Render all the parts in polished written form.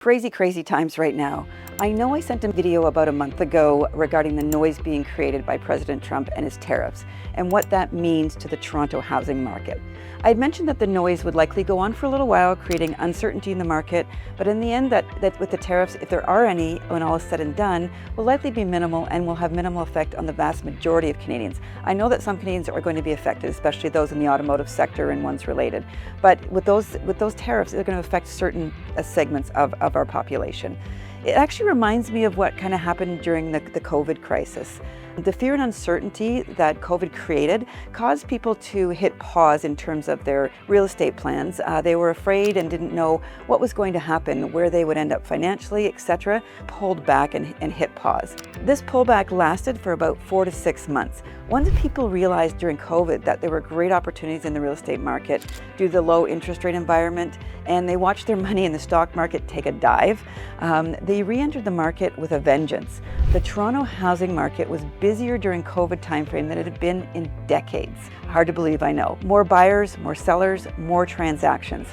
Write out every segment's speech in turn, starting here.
Crazy, crazy times right now. I know I sent a video about a month ago regarding the noise being created by President Trump and his tariffs and what that means to the Toronto housing market. I had mentioned that the noise would likely go on for a little while, creating uncertainty in the market, but in the end that with the tariffs, if there are any, when all is said and done, will likely be minimal and will have minimal effect on the vast majority of Canadians. I know that some Canadians are going to be affected, especially those in the automotive sector and ones related, but with those tariffs, they're going to affect certain segments of our population. It actually reminds me of what kind of happened during the COVID crisis. The fear and uncertainty that COVID created caused people to hit pause in terms of their real estate plans. They were afraid and didn't know what was going to happen, where they would end up financially, etc. Pulled back and hit pause. This pullback lasted for about 4 to 6 months. Once people realized during COVID that there were great opportunities in the real estate market due to the low interest rate environment, and they watched their money in the stock market take a dive, they re-entered the market with a vengeance. The Toronto housing market was busier during COVID timeframe than it had been in decades. Hard to believe, I know. More buyers, more sellers, more transactions.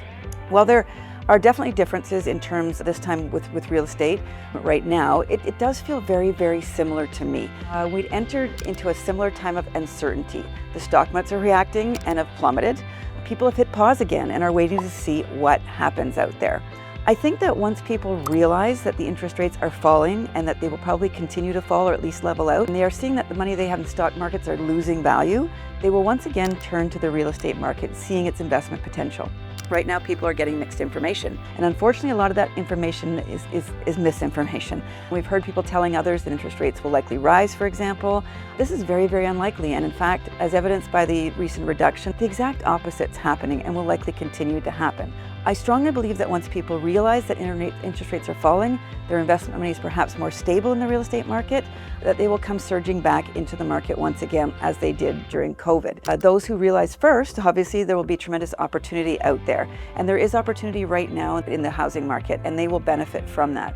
While there are definitely differences in terms this time with real estate right now, it does feel very, very similar to me. We'd entered into a similar time of uncertainty. The stock markets are reacting and have plummeted. People have hit pause again and are waiting to see what happens out there. I think that once people realize that the interest rates are falling and that they will probably continue to fall or at least level out, and they are seeing that the money they have in stock markets are losing value, they will once again turn to the real estate market, seeing its investment potential. Right now, people are getting mixed information. And unfortunately, a lot of that information is misinformation. We've heard people telling others that interest rates will likely rise, for example. This is very, very unlikely. And in fact, as evidenced by the recent reduction, the exact opposite's happening and will likely continue to happen. I strongly believe that once people realize that interest rates are falling, their investment money is perhaps more stable in the real estate market, that they will come surging back into the market once again as they did during COVID. Those who realize first, obviously there will be tremendous opportunity out there. And there is opportunity right now in the housing market, and they will benefit from that.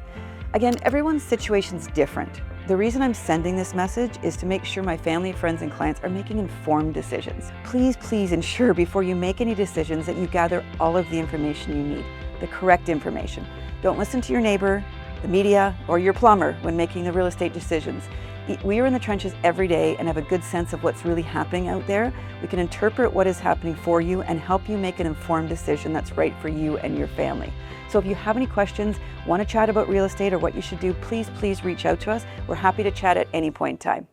Again, everyone's situation's different. The reason I'm sending this message is to make sure my family, friends, and clients are making informed decisions. Please, please ensure before you make any decisions that you gather all of the information you need, the correct information. Don't listen to your neighbor, the media, or your plumber when making the real estate decisions. We are in the trenches every day and have a good sense of what's really happening out there. We can interpret what is happening for you and help you make an informed decision that's right for you and your family. So if you have any questions, want to chat about real estate or what you should do, please reach out to us. We're happy to chat at any point in time.